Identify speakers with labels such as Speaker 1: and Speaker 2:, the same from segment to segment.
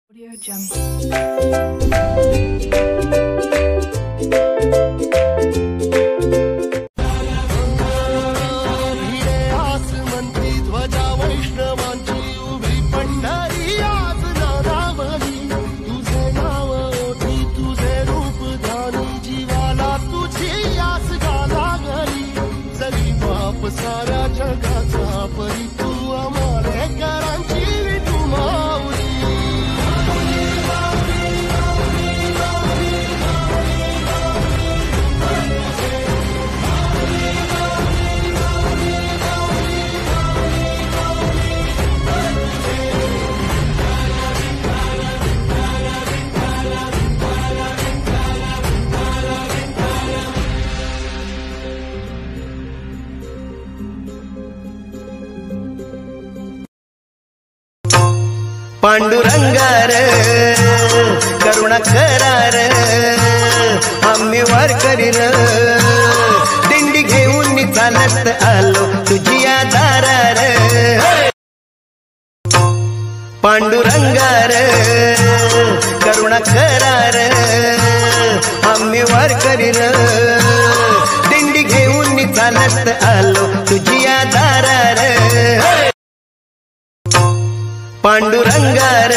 Speaker 1: Audio Jungle.
Speaker 2: सारा जगाचा परी तू आम्हाला करांची तू माऊली
Speaker 3: पांडुरंगार करुणा करार आम्ही वार करील दिंडी घेऊन चालत आलो तुझिया दारार पांडुरंगार करुणा करार आम्ही वार करील दिंडी घेऊन चालत आलो तुझिया दारार पांडुरंगार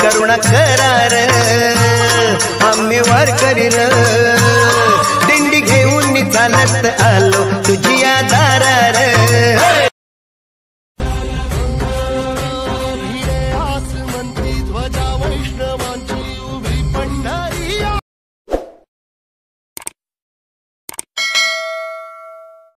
Speaker 3: करुणा करार आम्ही वार करील दिंडी घेऊन चालत आलो तुझिया